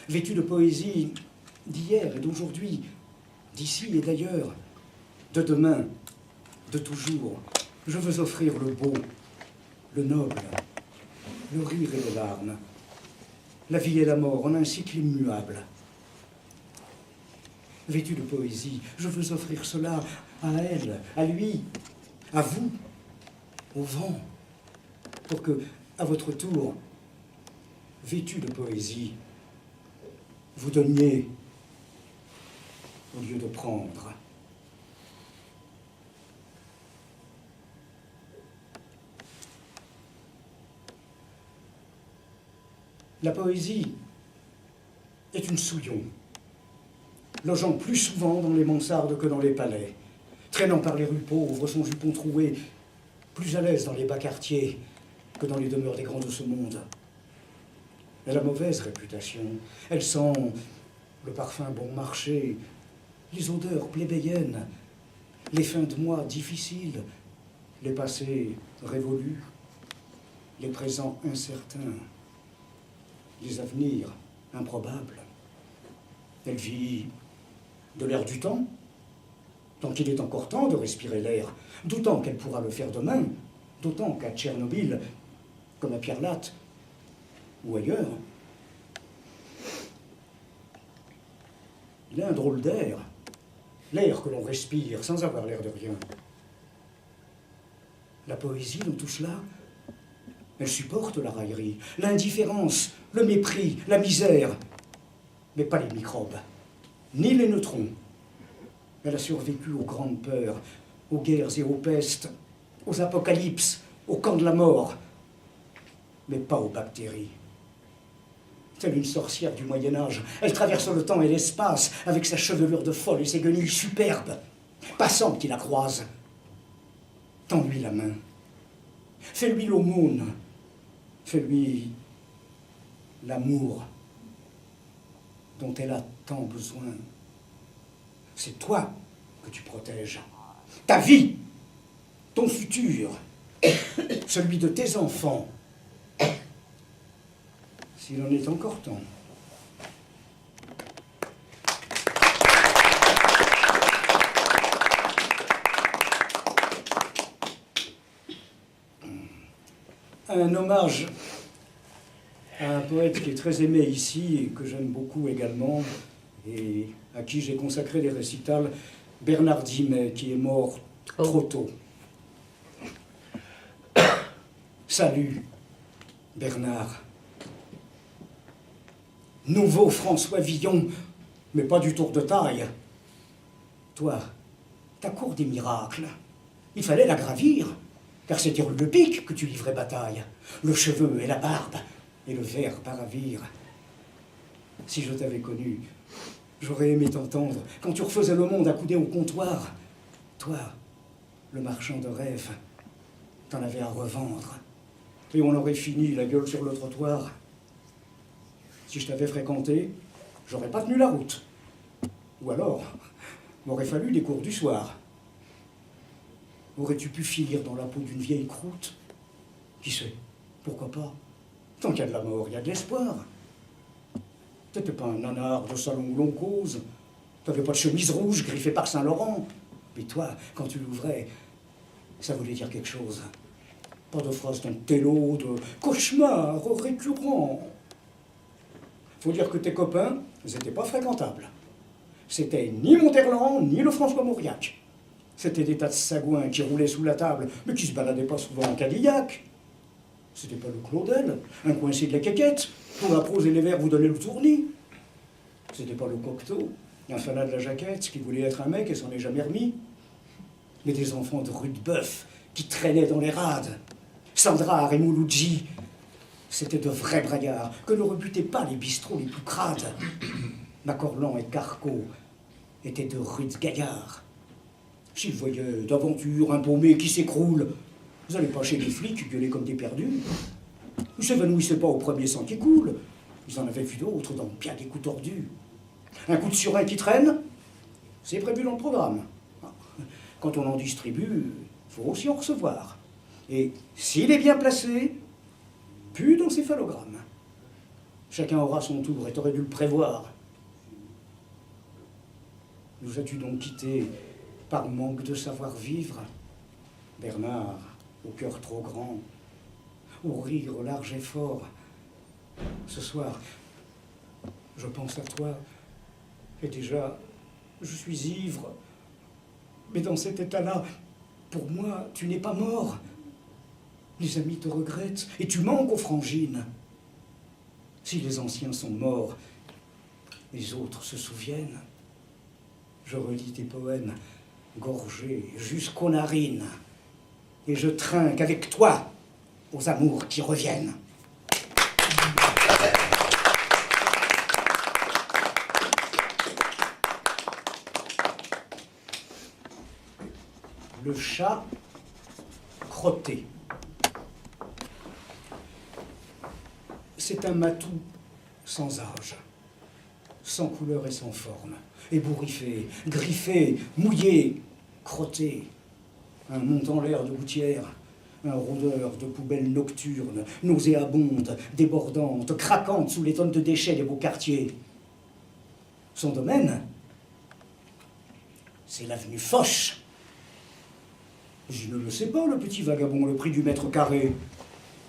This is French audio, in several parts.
vêtu de poésie d'hier et d'aujourd'hui, d'ici et d'ailleurs, de demain, de toujours, je veux offrir le beau, le noble, le rire et les larmes, la vie et la mort en un cycle immuable. Vêtu de poésie, je veux offrir cela à elle, à lui, à vous, au vent, pour que, à votre tour, vêtu de poésie, vous donniez au lieu de prendre. La poésie est une souillon, logeant plus souvent dans les mansardes que dans les palais, traînant par les rues pauvres son jupon troué, plus à l'aise dans les bas quartiers que dans les demeures des grands de ce monde. Elle a mauvaise réputation, elle sent le parfum bon marché, les odeurs plébéiennes, les fins de mois difficiles, les passés révolus, les présents incertains, les avenirs improbables. Elle vit de l'air du temps, tant qu'il est encore temps de respirer l'air, d'autant qu'elle pourra le faire demain, d'autant qu'à Tchernobyl, comme à Pierre-Latte, ou ailleurs, il y a un drôle d'air, l'air que l'on respire sans avoir l'air de rien. La poésie dans tout cela, elle supporte la raillerie, l'indifférence, le mépris, la misère, mais pas les microbes, ni les neutrons. Elle a survécu aux grandes peurs, aux guerres et aux pestes, aux apocalypses, aux camps de la mort, mais pas aux bactéries. Telle une sorcière du Moyen-Âge, elle traverse le temps et l'espace avec sa chevelure de folle et ses guenilles superbes. Passant qui la croise, tends-lui la main, fais-lui l'aumône, fais-lui l'amour dont elle a tant besoin. C'est toi que tu protèges, ta vie, ton futur, celui de tes enfants, s'il en est encore temps. Un hommage à un poète qui est très aimé ici et que j'aime beaucoup également et à qui j'ai consacré des récitals, Bernard Dimet, qui est mort trop tôt. Salut, Bernard. Nouveau François Villon, mais pas du tour de taille. Toi, ta cour des miracles, il fallait la gravir, car c'était rue de Pique que tu livrais bataille, le cheveu et la barbe, et le verre à ravir. Si je t'avais connu, j'aurais aimé t'entendre quand tu refaisais le monde accoudé au comptoir. Toi, le marchand de rêves, t'en avais à revendre, et on aurait fini la gueule sur le trottoir. Si je t'avais fréquenté, j'aurais pas tenu la route. Ou alors, m'aurait fallu des cours du soir. Aurais-tu pu finir dans la peau d'une vieille croûte? Qui sait? Pourquoi pas? Tant qu'il y a de la mort, il y a de l'espoir. T'étais pas un nanar de salon où l'on cause. T'avais pas de chemise rouge griffée par Saint-Laurent. Mais toi, quand tu l'ouvrais, ça voulait dire quelque chose. Pas de phrase d'un télo, de cauchemar récurrent. Faut dire que tes copains, ils n'étaient pas fréquentables. C'était ni Monterland, ni le François Mauriac. C'était des tas de sagouins qui roulaient sous la table, mais qui se baladaient pas souvent en Cadillac. C'était pas le Claudel, un coincé de la quéquette, pour la prose et les vers vous donnez le tournis. C'était pas le Cocteau, un fanat de la jaquette qui voulait être un mec et s'en est jamais remis. Mais des enfants de rue de Bœuf qui traînaient dans les rades. Sandra et Mouloudji, c'était de vrais braillards que ne rebutaient pas les bistrots les plus crades. Macorlan et Carco étaient de rudes gaillards. S'ils voyaient d'aventure un paumé qui s'écroule, vous n'allez pas chez les flics gueuler comme des perdus. Ils s'évanouissaient pas au premier sang qui coule. Ils en avaient vu d'autres dans bien des coups tordus. Un coup de surin qui traîne, c'est prévu dans le programme. Quand on en distribue, il faut aussi en recevoir. Et s'il est bien placé, plus d'encéphalogramme. Chacun aura son tour, et t'aurais dû le prévoir. Nous as-tu donc quittés par manque de savoir-vivre? Bernard, au cœur trop grand, au rire large et fort. Ce soir, je pense à toi, et déjà, je suis ivre. Mais dans cet état-là, pour moi, tu n'es pas mort. Les amis te regrettent, et tu manques aux frangines. Si les anciens sont morts, les autres se souviennent. Je relis tes poèmes, gorgés jusqu'aux narines, et je trinque avec toi aux amours qui reviennent. Le chat crotté. C'est un matou sans âge, sans couleur et sans forme, ébouriffé, griffé, mouillé, crotté, un montant l'air de gouttière, un rôdeur de poubelles nocturnes, nauséabonde, débordante, craquante sous les tonnes de déchets des beaux quartiers. Son domaine, c'est l'avenue Foch. Je ne le sais pas, le petit vagabond, le prix du mètre carré.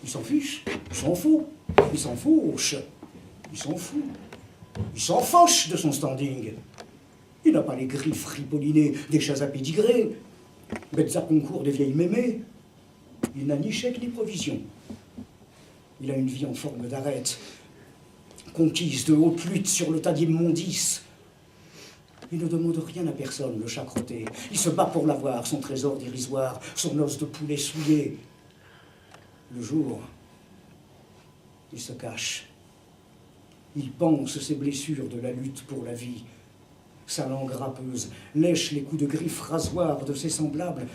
Il s'en fiche, il s'en fout, il s'en fauche, il s'en fout, il s'en fauche de son standing. Il n'a pas les griffes ripollinées des chats à pédigré, bêtes à concours des vieilles mémées. Il n'a ni chèque ni provision. Il a une vie en forme d'arête, conquise de haute lutte sur le tas d'immondices. Il ne demande rien à personne, le chat crotté. Il se bat pour l'avoir, son trésor dérisoire, son os de poulet souillé. Le jour, il se cache. Il pense ses blessures de la lutte pour la vie. Sa langue râpeuse lèche les coups de griffes rasoirs de ses semblables,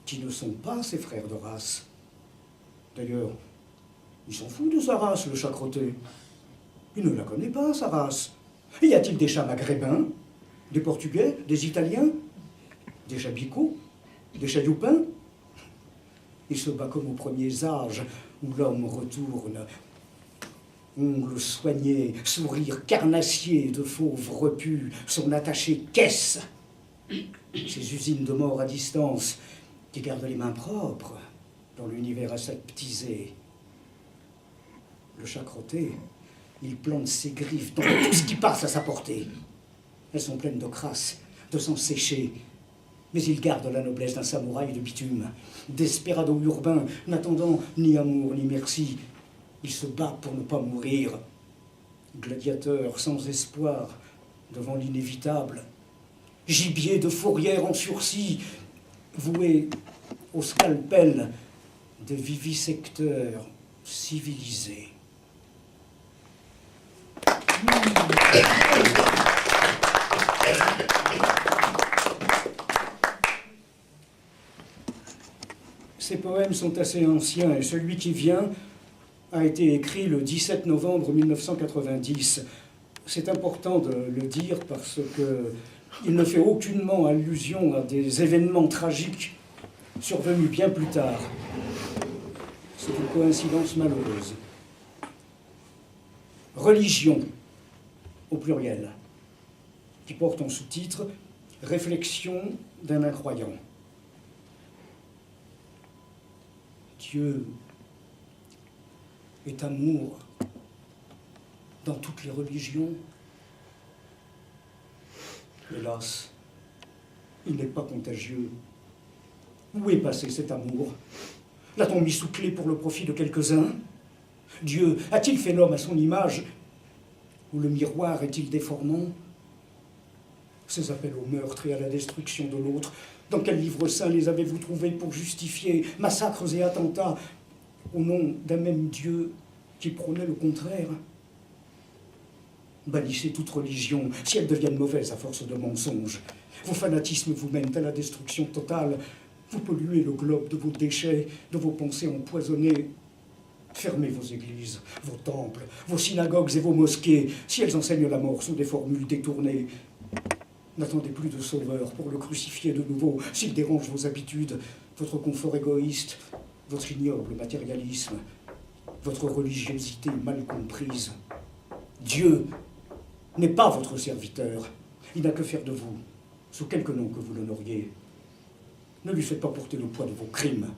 qui ne sont pas ses frères de race. D'ailleurs, il s'en fout de sa race, le chat crotté. Il ne la connaît pas, sa race. Y a-t-il des chats maghrébins, des Portugais, des Italiens, des chats bicots, des chats youpins? Il se bat comme aux premiers âges, où l'homme retourne, ongles soignés, sourire carnassier de fauve repu, son attaché caisse, ces usines de mort à distance, qui gardent les mains propres dans l'univers aseptisé. Le chat crotté, il plante ses griffes dans tout ce qui passe à sa portée. Elles sont pleines de crasse, de sang séché, mais il garde la noblesse d'un samouraï de bitume, desperado urbain, n'attendant ni amour ni merci. Il se bat pour ne pas mourir, gladiateur sans espoir devant l'inévitable, gibier de fourrière en sursis, voué au scalpel de vivisecteurs civilisés. Ces poèmes sont assez anciens et celui qui vient a été écrit le 17 novembre 1990. C'est important de le dire parce qu'il ne fait aucunement allusion à des événements tragiques survenus bien plus tard. C'est une coïncidence malheureuse. Religion, au pluriel, qui porte en sous-titre « Réflexion d'un incroyant ». Dieu est amour dans toutes les religions. Hélas, il n'est pas contagieux. Où est passé cet amour? L'a-t-on mis sous clé pour le profit de quelques-uns? Dieu a-t-il fait l'homme à son image? Ou le miroir est-il déformant? Ces appels au meurtre et à la destruction de l'autre, dans quel livre saint les avez-vous trouvés pour justifier massacres et attentats au nom d'un même Dieu qui prônait le contraire? Bannissez toute religion, si elles deviennent mauvaises à force de mensonges. Vos fanatismes vous mènent à la destruction totale. Vous polluez le globe de vos déchets, de vos pensées empoisonnées. Fermez vos églises, vos temples, vos synagogues et vos mosquées, si elles enseignent la mort sous des formules détournées. N'attendez plus de sauveur pour le crucifier de nouveau, s'il dérange vos habitudes, votre confort égoïste, votre ignoble matérialisme, votre religiosité mal comprise. Dieu n'est pas votre serviteur. Il n'a que faire de vous, sous quelque nom que vous l'honoriez. Ne lui faites pas porter le poids de vos crimes.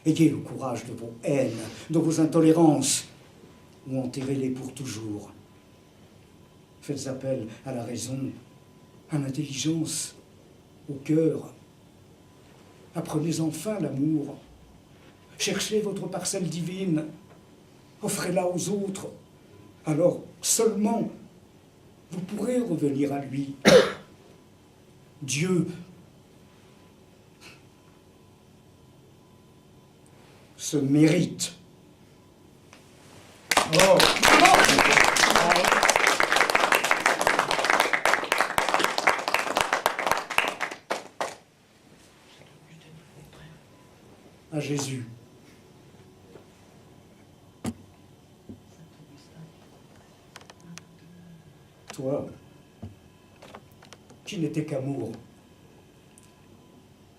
Ayez le courage de vos haines, de vos intolérances, ou enterrez-les pour toujours. Faites appel à la raison, à l'intelligence, au cœur. Apprenez enfin l'amour. Cherchez votre parcelle divine. Offrez-la aux autres. Alors seulement vous pourrez revenir à lui. Dieu se mérite. Oh. À Jésus. Toi, qui n'étais qu'amour,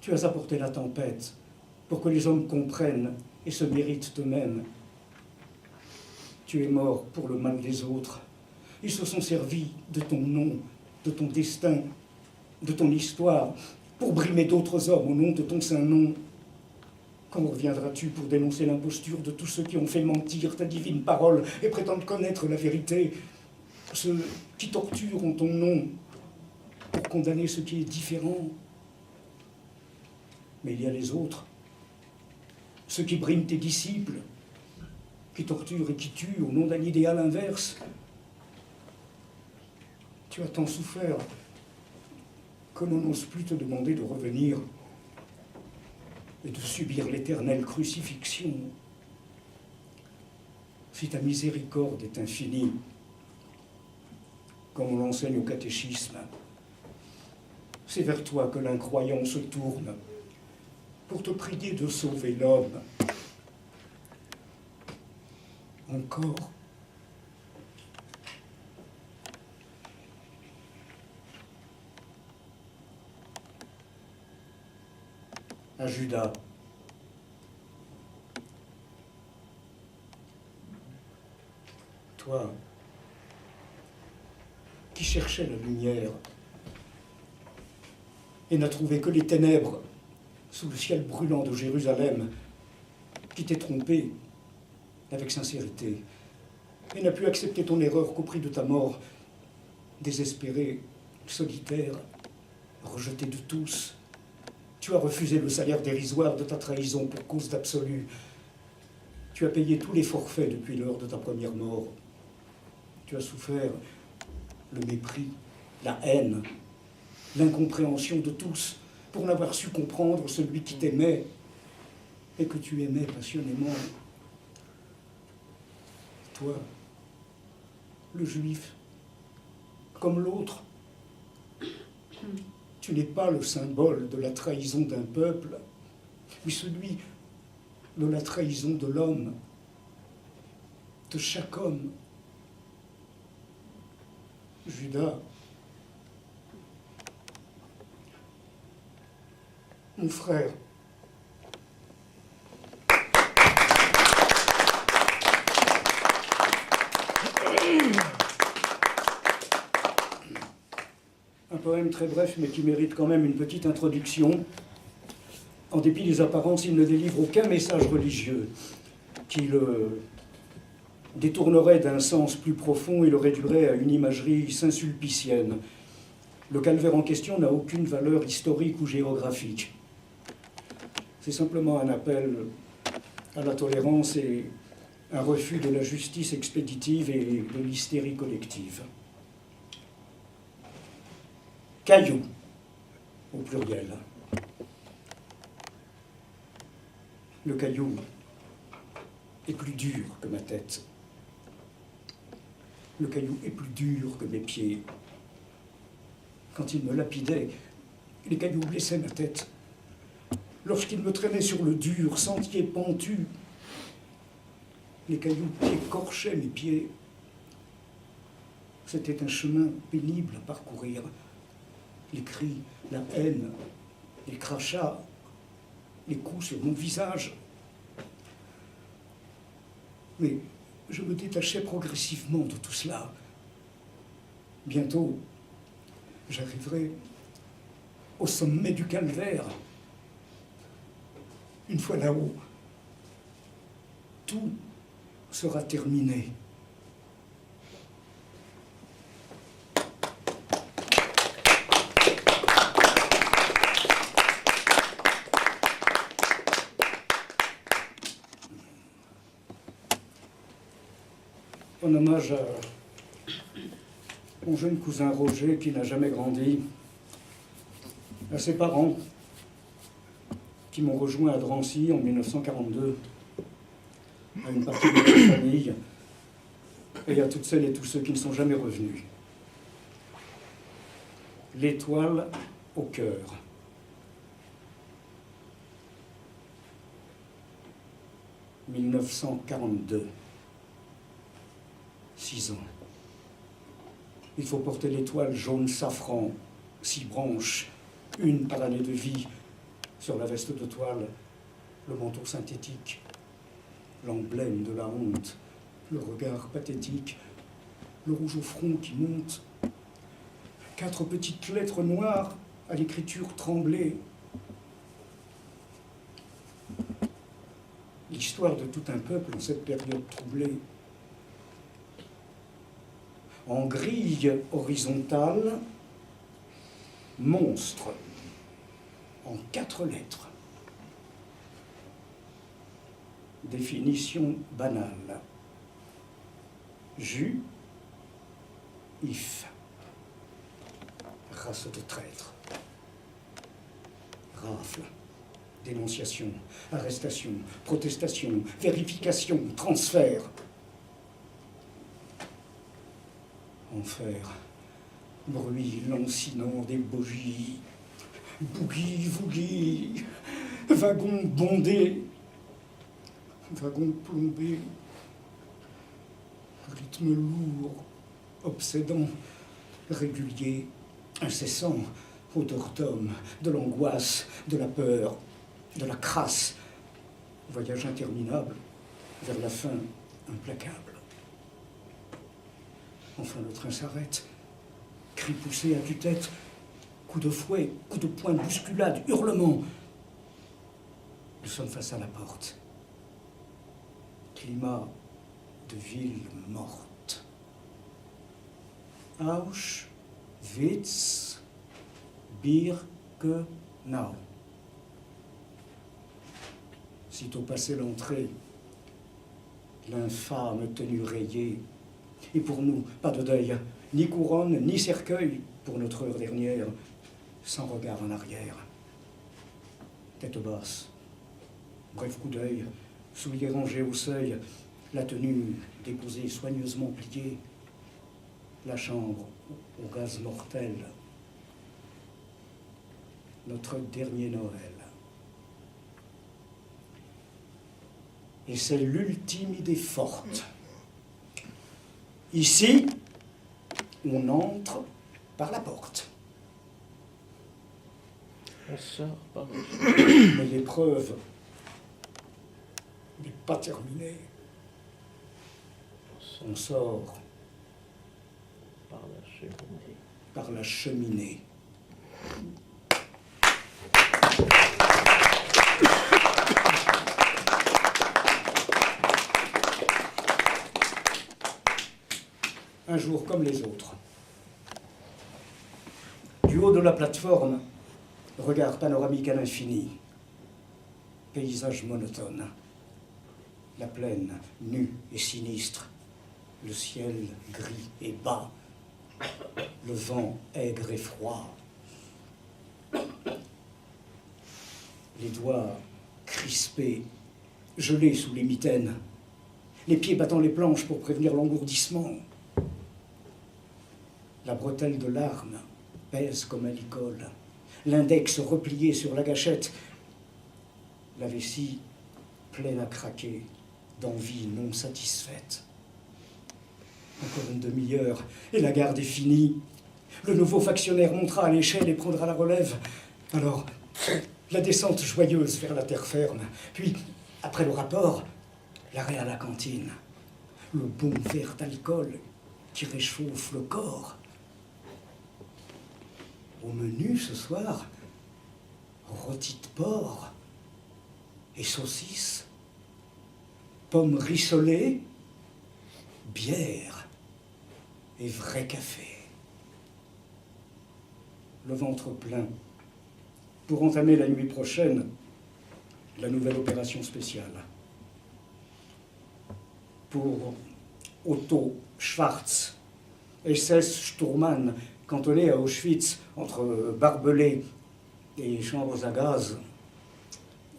tu as apporté la tempête pour que les hommes comprennent et se méritent eux-mêmes. Tu es mort pour le mal des autres. Ils se sont servis de ton nom, de ton destin, de ton histoire, pour brimer d'autres hommes au nom de ton saint nom. Quand reviendras-tu pour dénoncer l'imposture de tous ceux qui ont fait mentir ta divine parole et prétendent connaître la vérité, ceux qui torturent en ton nom pour condamner ce qui est différent? Mais il y a les autres, ceux qui briment tes disciples, qui torturent et qui tuent au nom d'un idéal inverse. Tu as tant souffert que l'on n'ose plus te demander de revenir et de subir l'éternelle crucifixion. Si ta miséricorde est infinie, comme on l'enseigne au catéchisme, c'est vers toi que l'incroyant se tourne pour te prier de sauver l'homme. Encore. À Judas. Toi, qui cherchais la lumière et n'a trouvé que les ténèbres sous le ciel brûlant de Jérusalem, qui t'es trompé avec sincérité et n'a pu accepter ton erreur qu'au prix de ta mort, désespéré, solitaire, rejeté de tous. Tu as refusé le salaire dérisoire de ta trahison pour cause d'absolu. Tu as payé tous les forfaits depuis l'heure de ta première mort. Tu as souffert le mépris, la haine, l'incompréhension de tous pour n'avoir su comprendre celui qui t'aimait et que tu aimais passionnément. Toi, le juif, comme l'autre, tu n'es pas le symbole de la trahison d'un peuple, mais celui de la trahison de l'homme, de chaque homme. Judas, mon frère, un poème très bref, mais qui mérite quand même une petite introduction. En dépit des apparences, il ne délivre aucun message religieux qui le détournerait d'un sens plus profond et le réduirait à une imagerie saint-sulpicienne. Le calvaire en question n'a aucune valeur historique ou géographique. C'est simplement un appel à la tolérance et un refus de la justice expéditive et de l'hystérie collective. Caillou, au pluriel. Le caillou est plus dur que ma tête. Le caillou est plus dur que mes pieds. Quand il me lapidait, les cailloux blessaient ma tête. Lorsqu'il me traînait sur le dur sentier pentu, les cailloux écorchaient mes pieds. C'était un chemin pénible à parcourir. Les cris, la haine, les crachats, les coups sur mon visage. Mais je me détachais progressivement de tout cela. Bientôt, j'arriverai au sommet du calvaire. Une fois là-haut, tout sera terminé. En hommage à mon jeune cousin Roger qui n'a jamais grandi, à ses parents qui m'ont rejoint à Drancy en 1942, à une partie de ma famille, et à toutes celles et tous ceux qui ne sont jamais revenus. L'étoile au cœur. « 1942. 6 ans. Il faut porter l'étoile jaune safran, 6 branches, une par année de vie, sur la veste de toile, le manteau synthétique, l'emblème de la honte, le regard pathétique, le rouge au front qui monte, 4 petites lettres noires à l'écriture tremblée. L'histoire de tout un peuple en cette période troublée. En grille horizontale, monstre, en 4 lettres. Définition banale. Juif, race de traître. Rafle, dénonciation, arrestation, protestation, vérification, transfert. Enfer, bruit lancinant des bogies, boogie-woogie, wagon bondé, wagon plombé, rythme lourd, obsédant, régulier, incessant, odeur d'homme, de l'angoisse, de la peur, de la crasse, voyage interminable, vers la fin implacable. Enfin, le train s'arrête. Cris poussés à tue-tête, coups de fouet, coups de poing, bousculade, hurlements. Nous sommes face à la porte. Climat de ville morte. Auschwitz, Birkenau. Sitôt passé l'entrée, l'infâme tenue rayée. Et pour nous, pas de deuil, ni couronne, ni cercueil pour notre heure dernière, sans regard en arrière. Tête basse, bref coup d'œil, souliers rangés au seuil, la tenue déposée soigneusement pliée, la chambre au gaz mortel, notre dernier Noël. Et c'est l'ultime idée forte. Ici, on entre par la porte. On sort par la... Mais l'épreuve n'est pas terminée. On sort par la cheminée. Par la cheminée. Un jour comme les autres. Du haut de la plateforme, regard panoramique à l'infini, paysage monotone, la plaine nue et sinistre, le ciel gris et bas, le vent aigre et froid, les doigts crispés, gelés sous les mitaines, les pieds battant les planches pour prévenir l'engourdissement. La bretelle de l'arme pèse comme à l'école, l'index replié sur la gâchette, la vessie pleine à craquer d'envie non satisfaite. Encore une demi-heure et la garde est finie. Le nouveau factionnaire montera à l'échelle et prendra la relève. Alors, la descente joyeuse vers la terre ferme. Puis, après le rapport, l'arrêt à la cantine. Le bon verre d'alcool qui réchauffe le corps. Au menu ce soir, rôti de porc et saucisses, pommes rissolées, bière et vrai café. Le ventre plein pour entamer la nuit prochaine la nouvelle opération spéciale. Pour Otto Schwarz, SS Sturmann, cantonné à Auschwitz entre barbelés et chambres à gaz,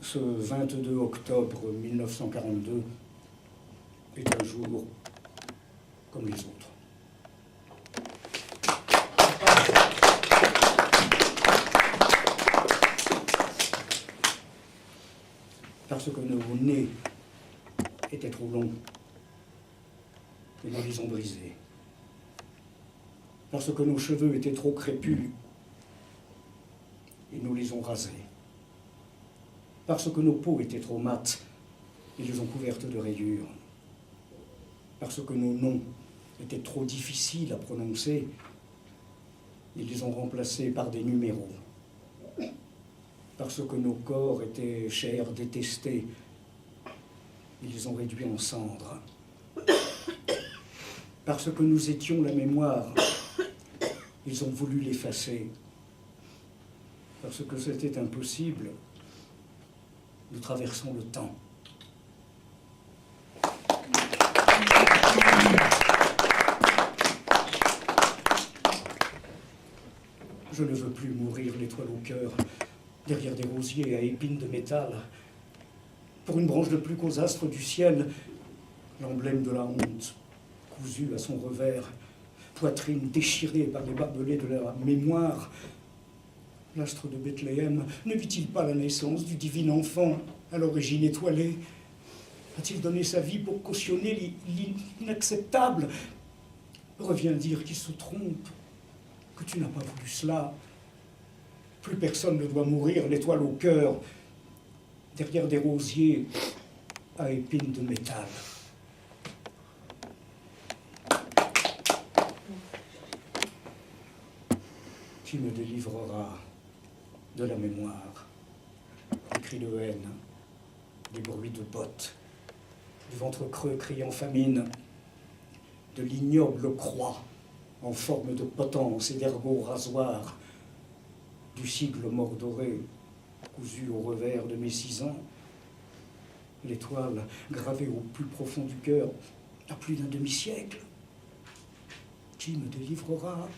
ce 22 octobre 1942 est un jour comme les autres. Parce que nos nez étaient trop longs et nous les ont brisés. Parce que nos cheveux étaient trop crépus et nous les ont rasés. Parce que nos peaux étaient trop mates, ils les ont couvertes de rayures. Parce que nos noms étaient trop difficiles à prononcer, ils les ont remplacés par des numéros. Parce que nos corps étaient chers détestés, ils les ont réduits en cendres. Parce que nous étions la mémoire, ils ont voulu l'effacer. Parce que c'était impossible, nous traversons le temps. Je ne veux plus mourir l'étoile au cœur, derrière des rosiers à épines de métal. Pour une branche de plus qu'aux astres du ciel, l'emblème de la honte, cousu à son revers, poitrine déchirée par les barbelés de la mémoire. L'astre de Bethléem ne vit-il pas la naissance du divin enfant à l'origine étoilée? A-t-il donné sa vie pour cautionner l'inacceptable? Reviens dire qu'il se trompe, que tu n'as pas voulu cela. Plus personne ne doit mourir l'étoile au cœur, derrière des rosiers à épines de métal. Qui me délivrera de la mémoire, des cris de haine, des bruits de bottes, du ventre creux criant famine, de l'ignoble croix en forme de potence et d'ergot rasoir, du sigle mordoré cousu au revers de mes 6 ans, l'étoile gravée au plus profond du cœur à plus d'un demi-siècle. Qui me délivrera?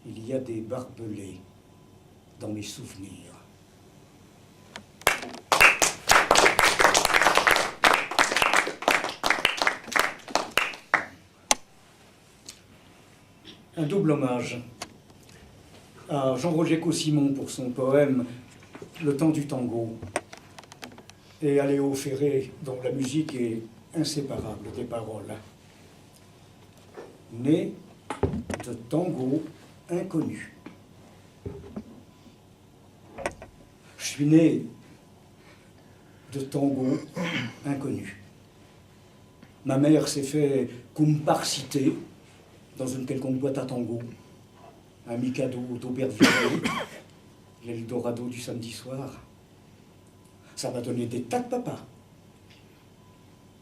Il y a des barbelés dans mes souvenirs. Un double hommage à Jean-Roger Caussimon pour son poème « Le temps du tango » et à Léo Ferré, dont la musique est inséparable des paroles. Né de tango inconnu. Je suis né de tango inconnu. Ma mère s'est fait comparciter dans une quelconque boîte à tango, un Mikado d'Aubervilliers, l'Eldorado du samedi soir. Ça m'a donné des tas de papas.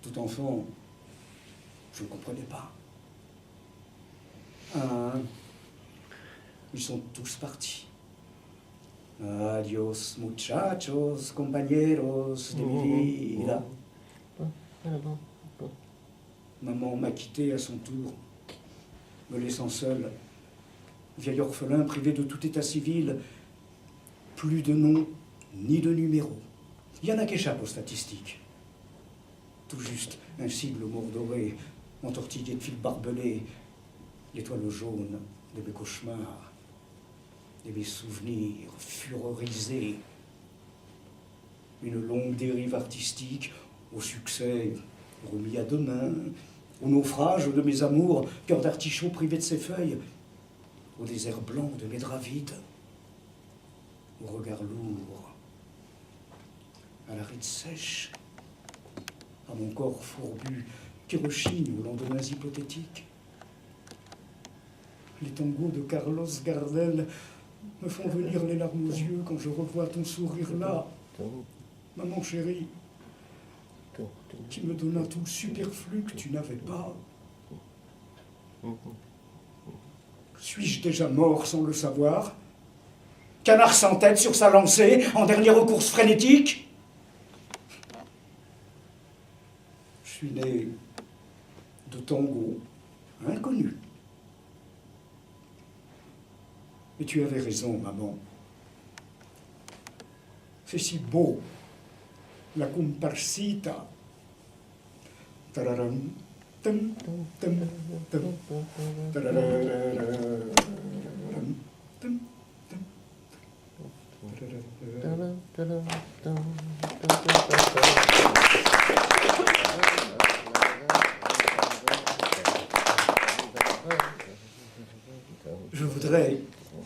Tout enfant, je ne comprenais pas. Ils sont tous partis. Adios, muchachos, compañeros de mi vida. Maman m'a quitté à son tour, me laissant seul, vieil orphelin privé de tout état civil, plus de nom ni de numéro. Il y en a qui échappent aux statistiques. Tout juste un sigle mordoré, entortillé de fils barbelés, l'étoile jaune de mes cauchemars, de mes souvenirs furorisés. Une longue dérive artistique, au succès remis à demain, au naufrage de mes amours, cœur d'artichaut privé de ses feuilles, au désert blanc de mes draps vides, au regard lourd, à la ride sèche, à mon corps fourbu qui rechigne aux lendemains hypothétiques. Les tangos de Carlos Gardel me font venir les larmes aux yeux quand je revois ton sourire là, maman chérie, qui me donna tout le superflu que tu n'avais pas. Suis-je déjà mort sans le savoir? Canard sans tête sur sa lancée, en dernière course frénétique? Je suis né de tango inconnu. Et tu avais raison, maman. C'est si beau, la comparsita. Tararam, tam, tam, tam, tararararam, tam, tam, Je voudrais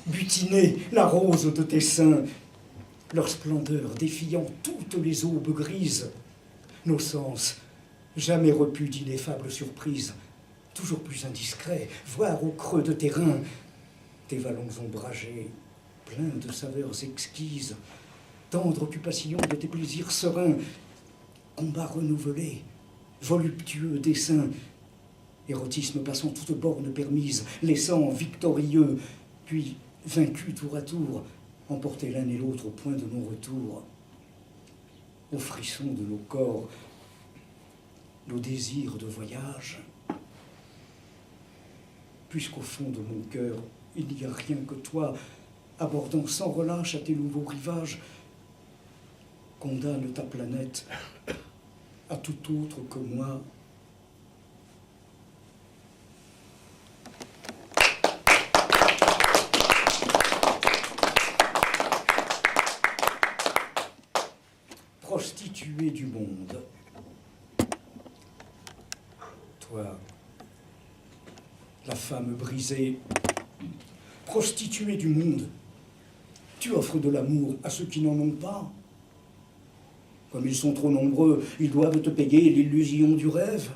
butiner la rose de tes seins, leur splendeur défiant toutes les aubes grises. Nos sens, jamais repus d'ineffables surprises, toujours plus indiscrets, voir au creux de tes reins tes vallons ombragés, pleins de saveurs exquises, tendre occupation de tes plaisirs sereins, combat renouvelé, voluptueux dessein, érotisme passant toute borne permise, laissant victorieux, puis vaincu tour à tour, emporter l'un et l'autre au point de non-retour. Aux frissons de nos corps, nos désirs de voyage, puisqu'au fond de mon cœur, il n'y a rien que toi, abordant sans relâche à tes nouveaux rivages, condamne ta planète à tout autre que moi. Prostituée du monde, toi, la femme brisée, prostituée du monde, tu offres de l'amour à ceux qui n'en ont pas. Comme ils sont trop nombreux, ils doivent te payer l'illusion du rêve.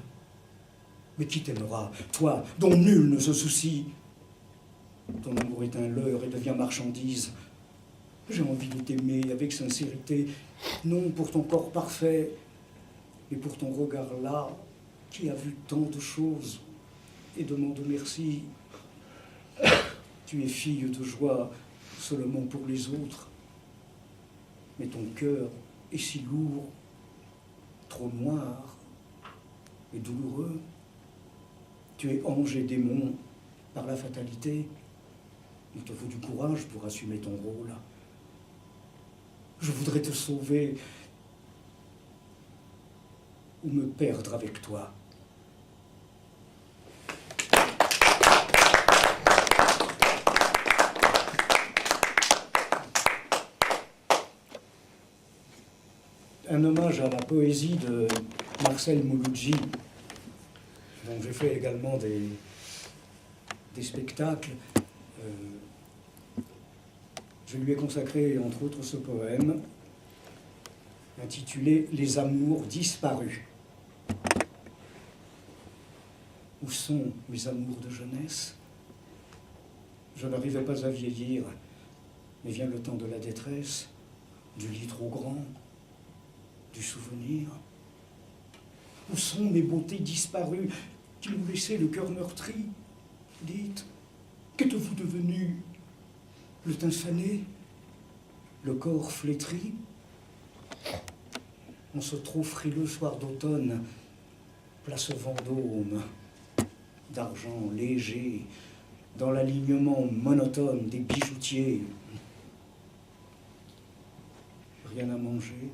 Mais qui t'aimera, toi, dont nul ne se soucie? Ton amour est un leurre et devient marchandise. J'ai envie de t'aimer avec sincérité, non pour ton corps parfait, mais pour ton regard là, qui a vu tant de choses et demande merci. Tu es fille de joie seulement pour les autres, mais ton cœur est si lourd, trop noir et douloureux. Tu es ange et démon par la fatalité. Il te faut du courage pour assumer ton rôle. Je voudrais te sauver ou me perdre avec toi. Un hommage à la poésie de Marcel Mouloudji, dont j'ai fait également des spectacles. Je lui ai consacré, entre autres, ce poème intitulé « Les amours disparus ». Où sont mes amours de jeunesse? Je n'arrivais pas à vieillir, mais vient le temps de la détresse, du lit trop grand, du souvenir. Où sont mes beautés disparues qui m'ont laissé le cœur meurtri? Dites, qu'êtes-vous devenu? Le teint fané, le corps flétri? On se trouve frileux soir d'automne, place Vendôme, d'argent léger, dans l'alignement monotone des bijoutiers. Rien à manger.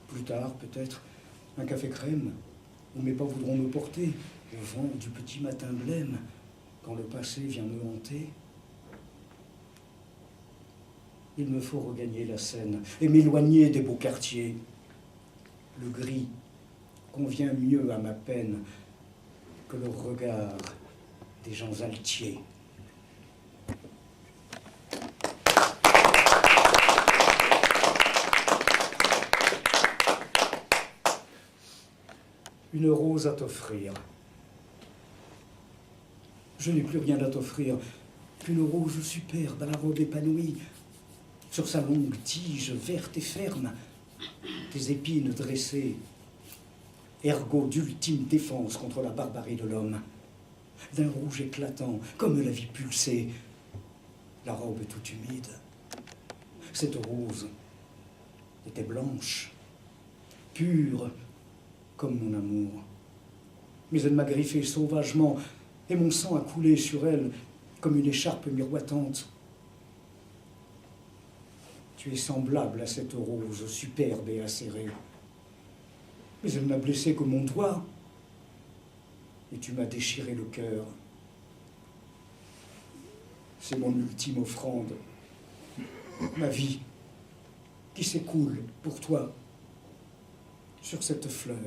Plus tard, peut-être, un café crème, où mes pas voudront me porter, au vent du petit matin blême, quand le passé vient me hanter. Il me faut regagner la Seine et m'éloigner des beaux quartiers. Le gris convient mieux à ma peine que le regard des gens altiers. Une rose à t'offrir. Je n'ai plus rien à t'offrir qu'une rose superbe à la robe épanouie. Sur sa longue tige verte et ferme, tes épines dressées, ergot d'ultime défense contre la barbarie de l'homme. D'un rouge éclatant, comme la vie pulsée, la robe toute humide. Cette rose était blanche, pure comme mon amour. Mais elle m'a griffé sauvagement, et mon sang a coulé sur elle comme une écharpe miroitante. Tu es semblable à cette rose superbe et acérée. Mais elle n'a blessé que mon doigt, et tu m'as déchiré le cœur. C'est mon ultime offrande, ma vie, qui s'écoule pour toi sur cette fleur.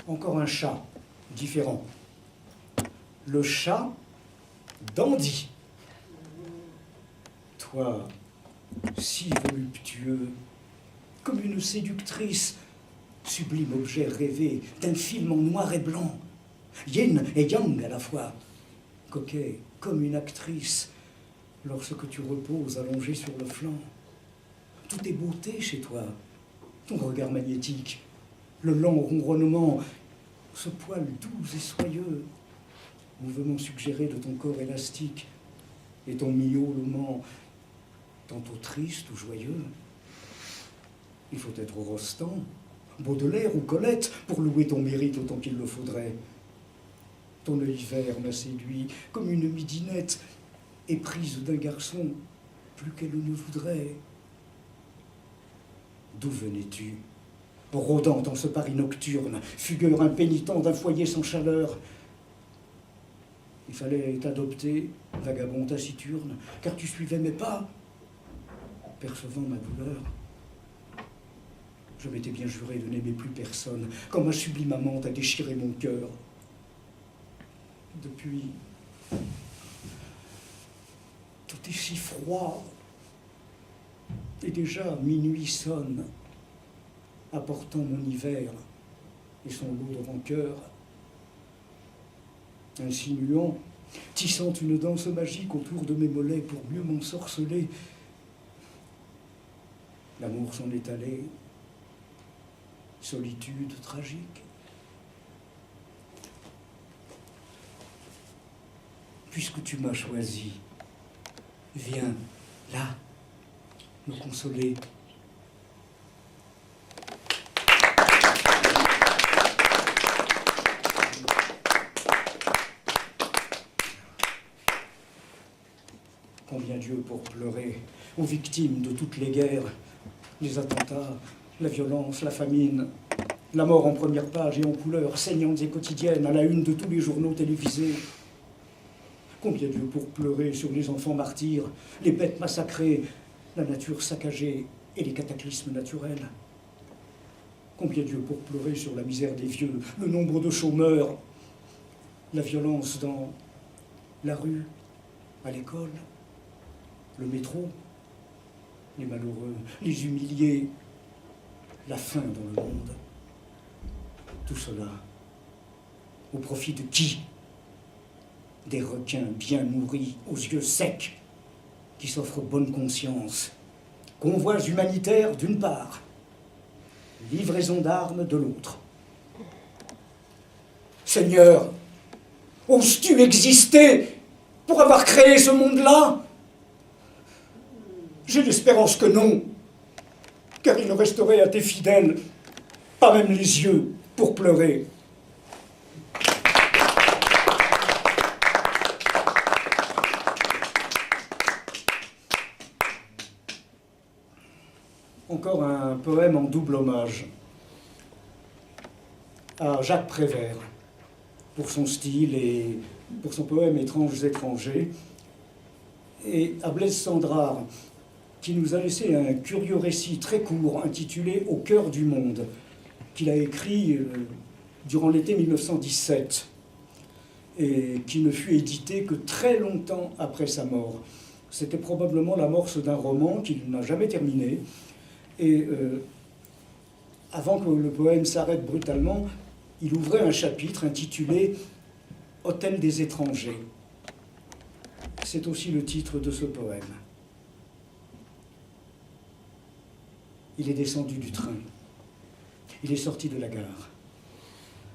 Encore un chat différent. Le chat Dandy. Toi, si voluptueux, comme une séductrice, sublime objet rêvé d'un film en noir et blanc, yin et yang à la fois, coquet comme une actrice, lorsque tu reposes allongé sur le flanc. Tout est beauté chez toi, ton regard magnétique, le lent ronronnement, ce poil doux et soyeux, mouvement suggéré de ton corps élastique, et ton miaulement tantôt triste ou joyeux. Il faut être Rostand, Baudelaire ou Colette pour louer ton mérite autant qu'il le faudrait. Ton œil vert m'a séduit comme une midinette éprise d'un garçon plus qu'elle ne voudrait. D'où venais-tu, rôdant en ce Paris nocturne, fugueur impénitent d'un foyer sans chaleur? Il fallait t'adopter, vagabond taciturne, car tu suivais mes pas, percevant ma douleur. Je m'étais bien juré de n'aimer plus personne, quand ma sublime amante a déchiré mon cœur. Depuis, tout est si froid, et déjà minuit sonne, apportant mon hiver et son lot de rancœur. Insinuant, tissant une danse magique autour de mes mollets pour mieux m'ensorceler, l'amour s'en est allé, solitude tragique. Puisque tu m'as choisi, viens, là, me consoler. Combien Dieu pour pleurer aux victimes de toutes les guerres, les attentats, la violence, la famine, la mort en première page et en couleurs, saignantes et quotidiennes, à la une de tous les journaux télévisés. Combien Dieu pour pleurer sur les enfants martyrs, les bêtes massacrées, la nature saccagée et les cataclysmes naturels. Combien Dieu pour pleurer sur la misère des vieux, le nombre de chômeurs, la violence dans la rue, à l'école, le métro, les malheureux, les humiliés, la faim dans le monde. Tout cela, au profit de qui? Des requins bien nourris, aux yeux secs, qui s'offrent bonne conscience. Convois humanitaires d'une part, livraison d'armes de l'autre. Seigneur, oses-tu exister pour avoir créé ce monde-là? J'ai l'espérance que non, car il ne resterait à tes fidèles pas même les yeux pour pleurer. Encore un poème en double hommage à Jacques Prévert, pour son style et pour son poème Étranges étrangers, et à Blaise Cendrars, qui nous a laissé un curieux récit très court intitulé « Au cœur du monde », qu'il a écrit durant l'été 1917 et qui ne fut édité que très longtemps après sa mort. C'était probablement l'amorce d'un roman qu'il n'a jamais terminé. Et avant que le poème s'arrête brutalement, il ouvrait un chapitre intitulé « Hôtel des étrangers ». C'est aussi le titre de ce poème. Il est descendu du train. Il est sorti de la gare.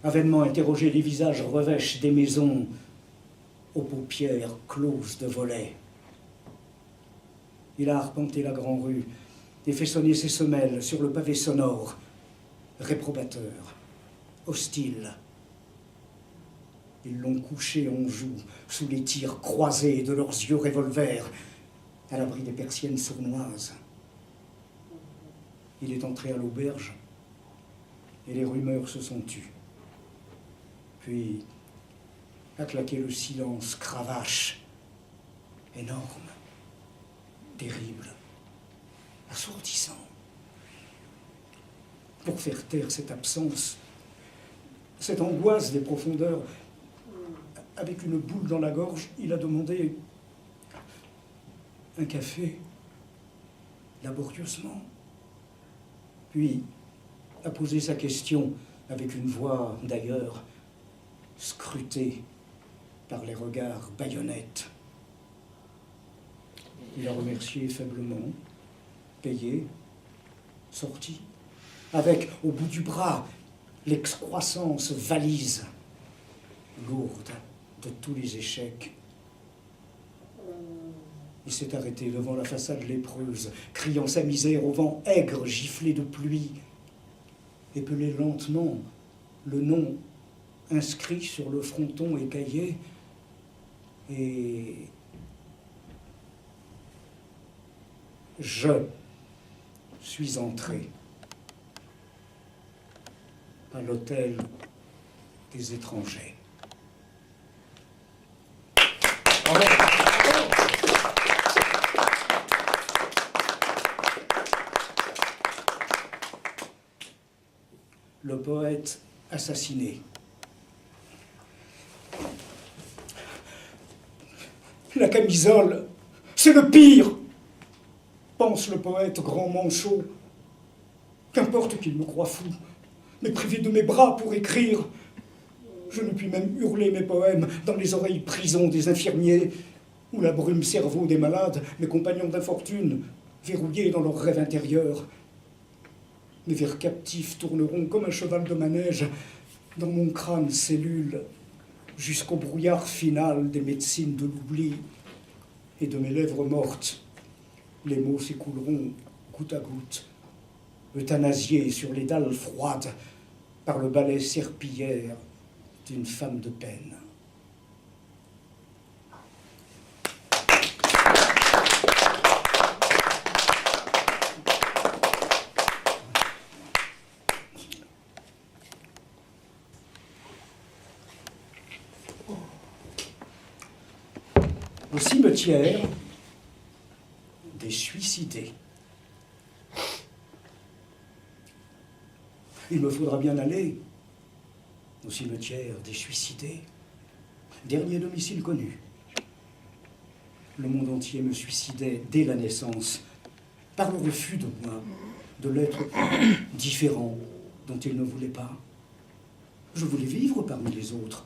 A vainement interrogé les visages revêches des maisons aux paupières closes de volets. Il a arpenté la grande rue et fait sonner ses semelles sur le pavé sonore, réprobateur, hostile. Ils l'ont couché en joue sous les tirs croisés de leurs yeux revolvers, à l'abri des persiennes sournoises. Il est entré à l'auberge et les rumeurs se sont tues. Puis a claqué le silence cravache, énorme, terrible, assourdissant. Pour faire taire cette absence, cette angoisse des profondeurs, avec une boule dans la gorge, il a demandé un café, laborieusement. Puis a posé sa question avec une voix, d'ailleurs, scrutée par les regards baïonnettes. Il a remercié faiblement, payé, sorti, avec, au bout du bras, l'excroissance valise, lourde de tous les échecs. Il s'est arrêté devant la façade lépreuse, criant sa misère au vent aigre giflé de pluie, épelé lentement le nom inscrit sur le fronton écaillé, et je suis entré à l'hôtel des étrangers. Le poète assassiné. La camisole, c'est le pire, pense le poète grand manchot. Qu'importe qu'il me croie fou, mais privé de mes bras pour écrire, je ne puis même hurler mes poèmes dans les oreilles prisons des infirmiers, ou la brume cerveau des malades, mes compagnons d'infortune, verrouillés dans leurs rêves intérieurs. Mes vers captifs tourneront comme un cheval de manège dans mon crâne cellule, jusqu'au brouillard final des médecines de l'oubli, et de mes lèvres mortes, les mots s'écouleront goutte à goutte, euthanasiés sur les dalles froides par le balai serpillière d'une femme de peine. Au cimetière des suicidés. Il me faudra bien aller au cimetière des suicidés, dernier domicile connu. Le monde entier me suicidait dès la naissance, par le refus de moi, de l'être différent dont il ne voulait pas. Je voulais vivre parmi les autres.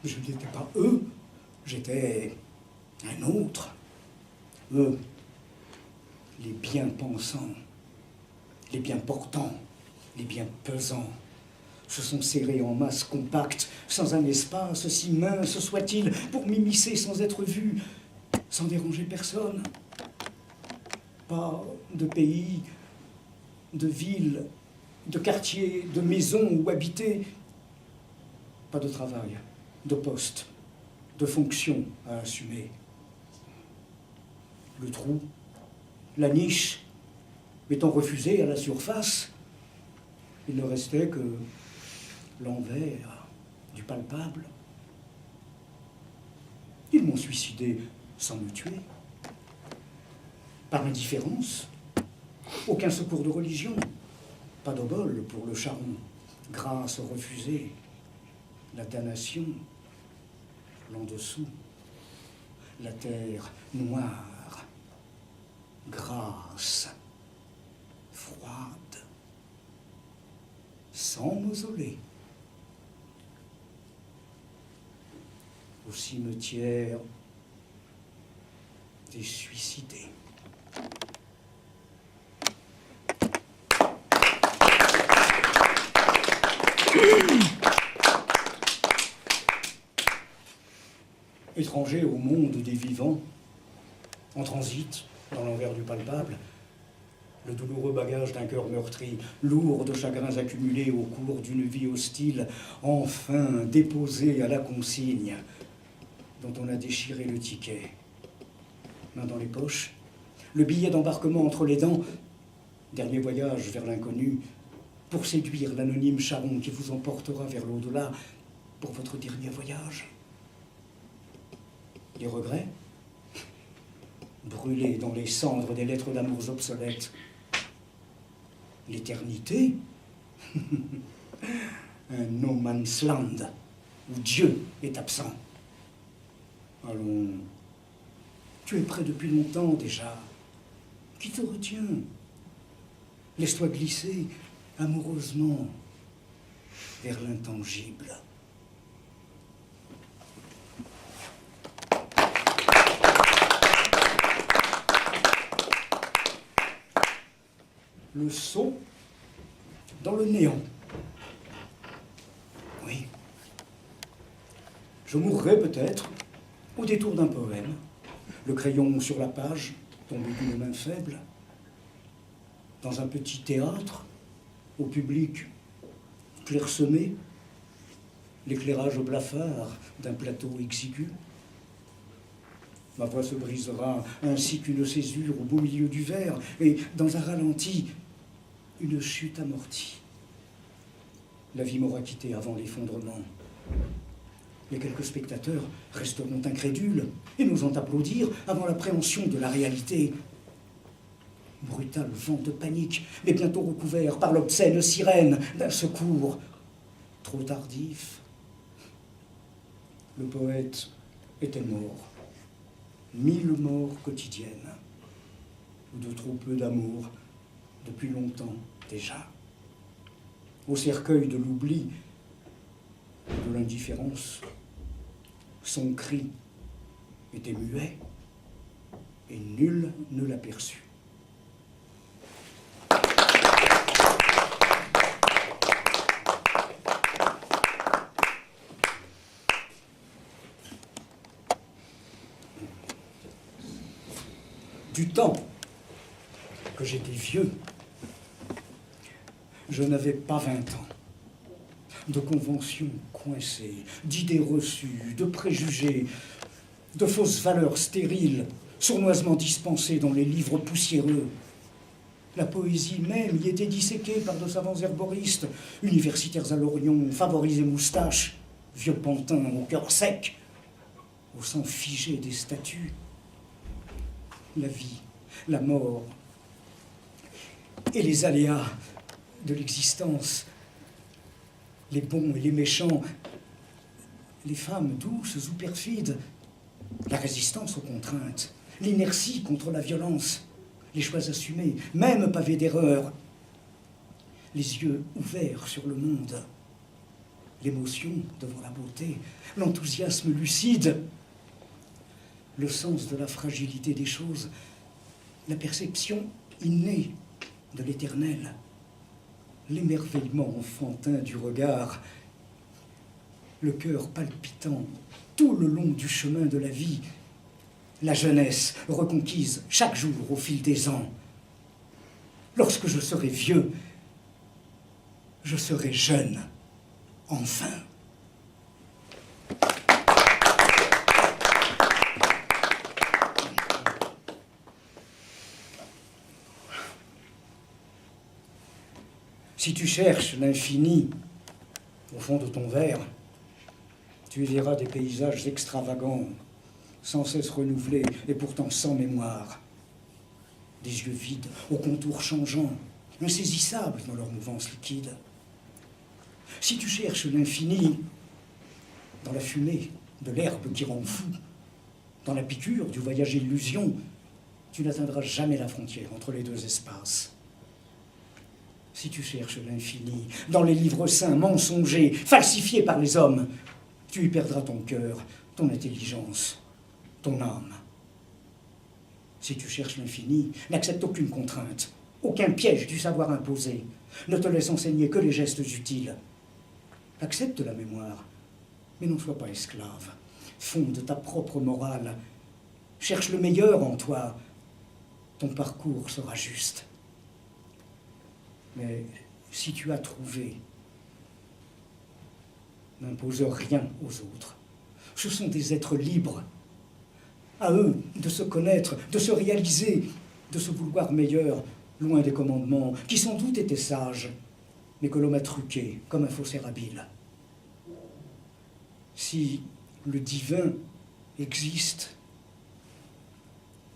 Je n'étais pas eux, j'étais un autre. Eux, les bien-pensants, les bien-portants, les bien-pesants, se sont serrés en masse compacte, sans un espace si mince soit-il, pour m'immiscer sans être vu, sans déranger personne. Pas de pays, de ville, de quartier, de maison où habiter. Pas de travail, de poste, de fonction à assumer. Le trou, la niche, m'étant refusé à la surface, il ne restait que l'envers du palpable. Ils m'ont suicidé sans me tuer, par indifférence, aucun secours de religion, pas d'obole pour le charron, grâce refusée, la damnation, l'en-dessous, la terre noire grasse, froide, sans mausolée. Au cimetière des suicidés. Étranger au monde des vivants, en transit, dans l'envers du palpable, le douloureux bagage d'un cœur meurtri, lourd de chagrins accumulés au cours d'une vie hostile, enfin déposé à la consigne, dont on a déchiré le ticket. Main dans les poches, le billet d'embarquement entre les dents, dernier voyage vers l'inconnu, pour séduire l'anonyme charron qui vous emportera vers l'au-delà pour votre dernier voyage. Les regrets, brûlés dans les cendres des lettres d'amour obsolètes. L'éternité, un no man's land où Dieu est absent. Allons, tu es prêt depuis longtemps déjà. Qui te retient? Laisse-toi glisser amoureusement vers l'intangible. Le saut dans le néant. Oui. Je mourrai peut-être au détour d'un poème, le crayon sur la page, tombé d'une main faible, dans un petit théâtre, au public clairsemé, l'éclairage blafard d'un plateau exigu. Ma voix se brisera ainsi qu'une césure au beau milieu du verre, et dans un ralenti, une chute amortie. La vie m'aura quitté avant l'effondrement. Les quelques spectateurs resteront incrédules et n'osant applaudir avant l'appréhension de la réalité. Brutal vent de panique, mais bientôt recouvert par l'obscène sirène d'un secours trop tardif. Le poète était mort. 1000 morts quotidiennes, ou de trop peu d'amour, depuis longtemps déjà. Au cercueil de l'oubli, de l'indifférence, son cri était muet, et nul ne l'aperçut. Du temps que j'étais vieux, je n'avais pas 20 ans. De conventions coincées, d'idées reçues, de préjugés, de fausses valeurs stériles, sournoisement dispensées dans les livres poussiéreux. La poésie même y était disséquée par de savants herboristes, universitaires à lorgnon, favorisés moustaches, vieux pantins au cœur sec, au sang figé des statues. La vie, la mort et les aléas de l'existence, les bons et les méchants, les femmes douces ou perfides, la résistance aux contraintes, l'inertie contre la violence, les choix assumés, même pavés d'erreurs, les yeux ouverts sur le monde, l'émotion devant la beauté, l'enthousiasme lucide, le sens de la fragilité des choses, la perception innée de l'éternel, l'émerveillement enfantin du regard, le cœur palpitant tout le long du chemin de la vie, la jeunesse reconquise chaque jour au fil des ans. Lorsque je serai vieux, je serai jeune, enfin. Si tu cherches l'infini au fond de ton verre, tu y verras des paysages extravagants, sans cesse renouvelés et pourtant sans mémoire. Des yeux vides, aux contours changeants, insaisissables dans leur mouvance liquide. Si tu cherches l'infini dans la fumée de l'herbe qui rend fou, dans la piqûre du voyage illusion, tu n'atteindras jamais la frontière entre les deux espaces. Si tu cherches l'infini dans les livres saints mensongers, falsifiés par les hommes, tu y perdras ton cœur, ton intelligence, ton âme. Si tu cherches l'infini, n'accepte aucune contrainte, aucun piège du savoir imposé. Ne te laisse enseigner que les gestes utiles. Accepte la mémoire, mais n'en sois pas esclave. Fonde ta propre morale. Cherche le meilleur en toi. Ton parcours sera juste. Mais si tu as trouvé, n'impose rien aux autres. Ce sont des êtres libres. À eux de se connaître, de se réaliser, de se vouloir meilleur, loin des commandements, qui sans doute étaient sages, mais que l'homme a truqués comme un faussaire habile. Si le divin existe,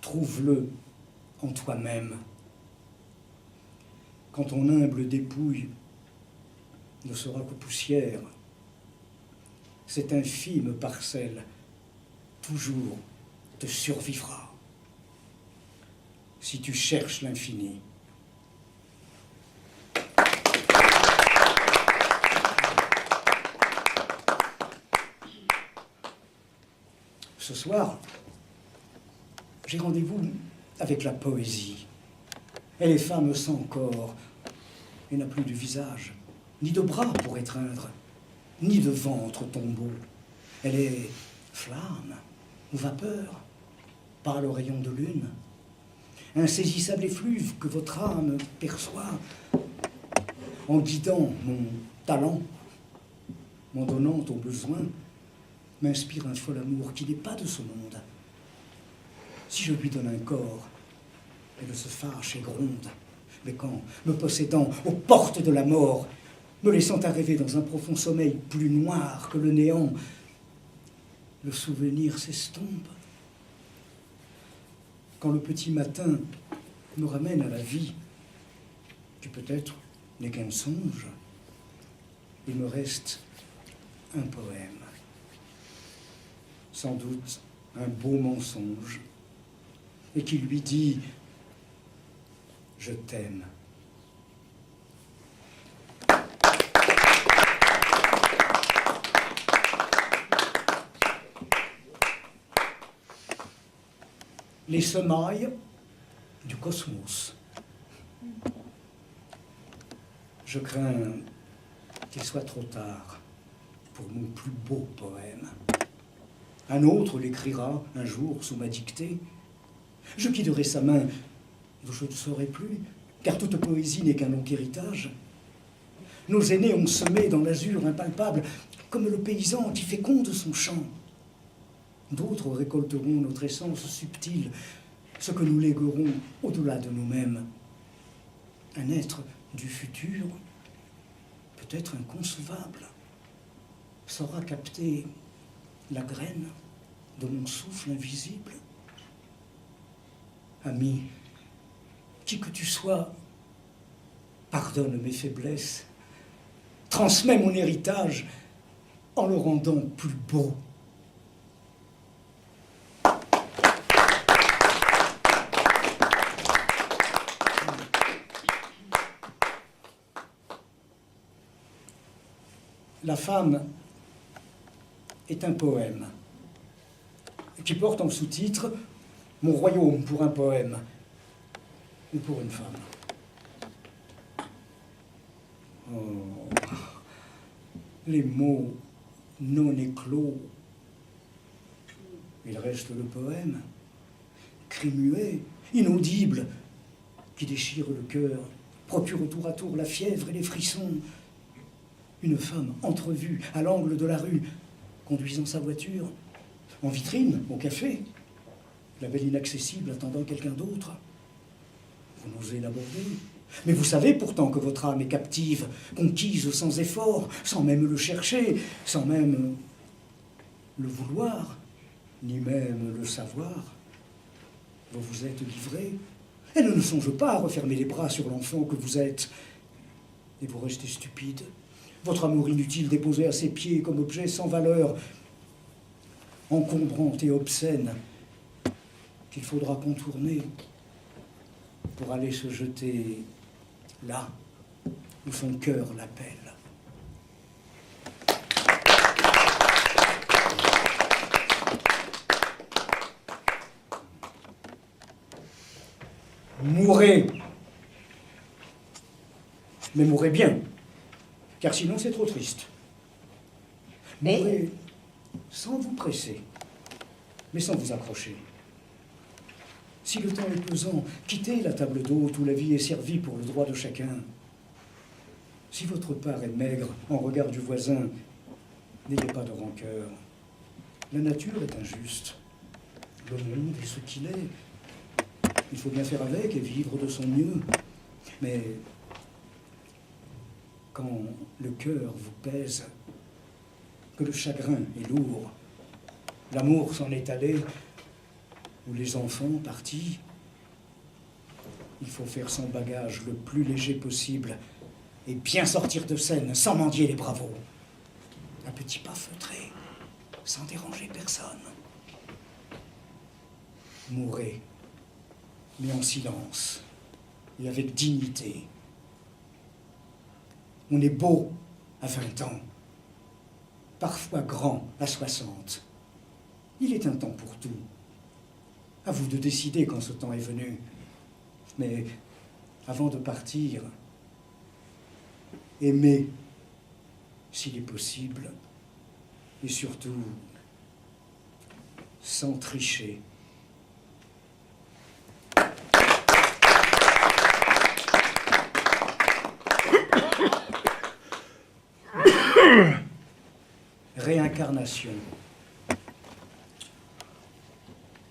trouve-le en toi-même. Quand ton humble dépouille ne sera que poussière, cette infime parcelle toujours te survivra. Si tu cherches l'infini. Ce soir, j'ai rendez-vous avec la poésie. Elle est femme sans corps et n'a plus de visage, ni de bras pour étreindre, ni de ventre tombeau. Elle est flamme ou vapeur, pâle au rayon de lune, insaisissable effluve que votre âme perçoit en guidant mon talent, m'en donnant au besoin, m'inspire un fol amour qui n'est pas de ce monde. Si je lui donne un corps, elle se fâche et gronde. Mais quand, me possédant aux portes de la mort, me laissant à rêver dans un profond sommeil plus noir que le néant, le souvenir s'estompe. Quand le petit matin me ramène à la vie, qui peut-être n'est qu'un songe, il me reste un poème. Sans doute un beau mensonge, et qui lui dit « Je t'aime ». Les semailles du cosmos. Je crains qu'il soit trop tard pour mon plus beau poème. Un autre l'écrira un jour sous ma dictée. Je quitterai sa main, dont je ne saurai plus, car toute poésie n'est qu'un long héritage. Nos aînés ont semé dans l'azur impalpable, comme le paysan qui féconde son champ. D'autres récolteront notre essence subtile, ce que nous léguerons au-delà de nous-mêmes. Un être du futur, peut-être inconcevable, saura capter la graine de mon souffle invisible. Ami, qui que tu sois, pardonne mes faiblesses, transmets mon héritage en le rendant plus beau. La femme est un poème qui porte en sous-titre « Mon royaume pour un poème ou pour une femme ». Oh, les mots non éclos, il reste le poème, cri muet, inaudible, qui déchire le cœur, procure tour à tour la fièvre et les frissons. Une femme entrevue à l'angle de la rue, conduisant sa voiture, en vitrine, au café, la belle inaccessible attendant quelqu'un d'autre. Vous n'osez l'aborder, mais vous savez pourtant que votre âme est captive, conquise sans effort, sans même le chercher, sans même le vouloir, ni même le savoir. Vous vous êtes livré. Elle ne songe pas à refermer les bras sur l'enfant que vous êtes, et vous restez stupide. Votre amour inutile déposé à ses pieds comme objet sans valeur, encombrant et obscène, qu'il faudra contourner pour aller se jeter là où son cœur l'appelle. Mourez, mais mourrez bien, car sinon c'est trop triste. Mourrez sans vous presser, mais sans vous accrocher. Si le temps est pesant, quittez la table d'hôte où la vie est servie pour le droit de chacun. Si votre part est maigre en regard du voisin, n'ayez pas de rancœur. La nature est injuste. Le monde est ce qu'il est. Il faut bien faire avec et vivre de son mieux. Mais quand le cœur vous pèse, que le chagrin est lourd, l'amour s'en est allé, ou les enfants partis, il faut faire son bagage le plus léger possible et bien sortir de scène sans mendier les bravos. Un petit pas feutré, sans déranger personne. Mourez, mais en silence et avec dignité. On est beau à 20 ans, parfois grand à 60. Il est un temps pour tout. À vous de décider quand ce temps est venu. Mais avant de partir, aimez s'il est possible, et surtout sans tricher. Réincarnation.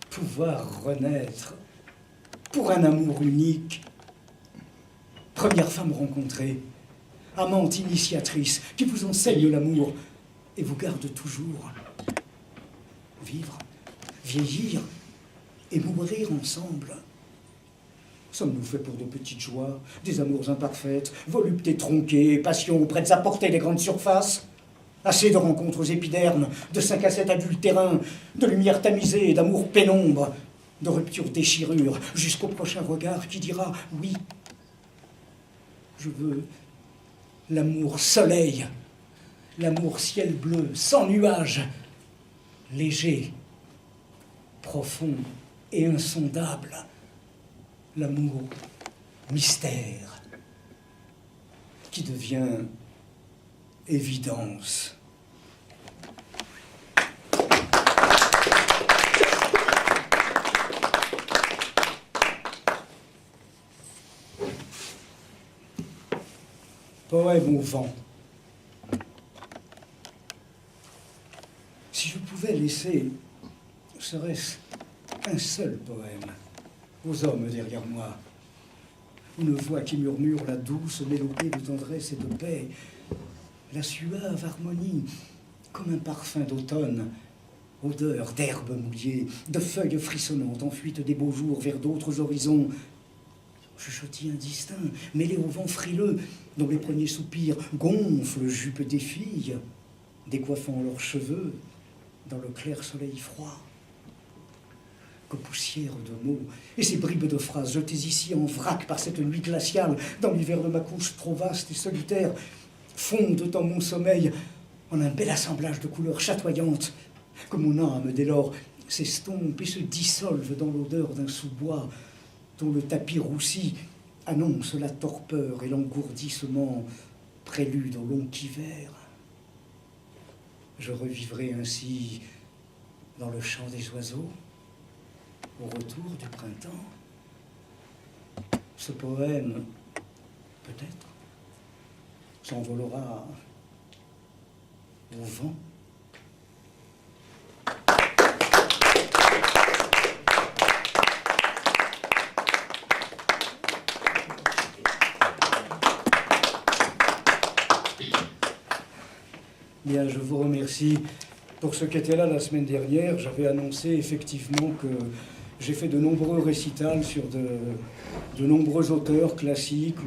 Pouvoir renaître pour un amour unique. Première femme rencontrée, amante initiatrice qui vous enseigne l'amour et vous garde toujours. Vivre, vieillir et mourir ensemble. Sommes-nous faits pour de petites joies, des amours imparfaites, voluptés tronquées, passions prêtes à porter les grandes surfaces? Assez de rencontres épidermes, de 5 à 7 adultérins, de lumière tamisée et d'amour pénombre, de ruptures déchirures, jusqu'au prochain regard qui dira « Oui, je veux l'amour soleil, l'amour ciel bleu, sans nuages, léger, profond et insondable, l'amour mystère qui devient évidence. » Poème au vent. Si je pouvais laisser, serait-ce un seul poème aux hommes derrière moi, une voix qui murmure la douce mélodie de tendresse et de paix, la suave harmonie, comme un parfum d'automne, odeur d'herbes mouillées, de feuilles frissonnantes en fuite des beaux jours vers d'autres horizons, chuchotis indistincts, mêlés au vent frileux, dont les premiers soupirs gonflent le jupe des filles, décoiffant leurs cheveux dans le clair soleil froid. Que poussière de mots, et ces bribes de phrases jetées ici en vrac par cette nuit glaciale, dans l'hiver de ma couche trop vaste et solitaire, fondent en mon sommeil en un bel assemblage de couleurs chatoyantes, que mon âme dès lors s'estompe et se dissolve dans l'odeur d'un sous-bois dont le tapis roussi annonce la torpeur et l'engourdissement, prélude au long hiver. Je revivrai ainsi dans le chant des oiseaux, au retour du printemps. Ce poème, peut-être, s'envolera au vent. Bien, je vous remercie pour ceux qui étaient là la semaine dernière. J'avais annoncé effectivement que j'ai fait de nombreux récitals sur de nombreux auteurs classiques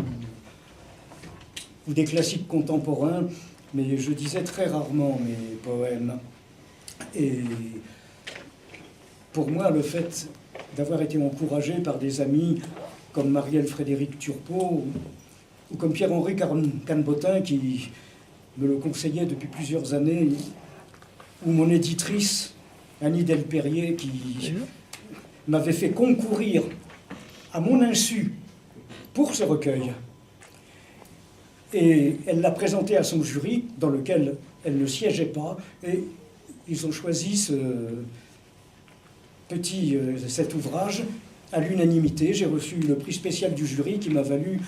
ou des classiques contemporains, mais je disais très rarement mes poèmes. Et pour moi, le fait d'avoir été encouragé par des amis comme Marielle Frédéric Turpot ou comme Pierre-Henri Canbotin qui me le conseillait depuis plusieurs années, ou mon éditrice Annie Delperrier qui m'avait fait concourir à mon insu pour ce recueil. Et elle l'a présenté à son jury, dans lequel elle ne siégeait pas, et ils ont choisi cet ouvrage à l'unanimité. J'ai reçu le prix spécial du jury qui m'a valu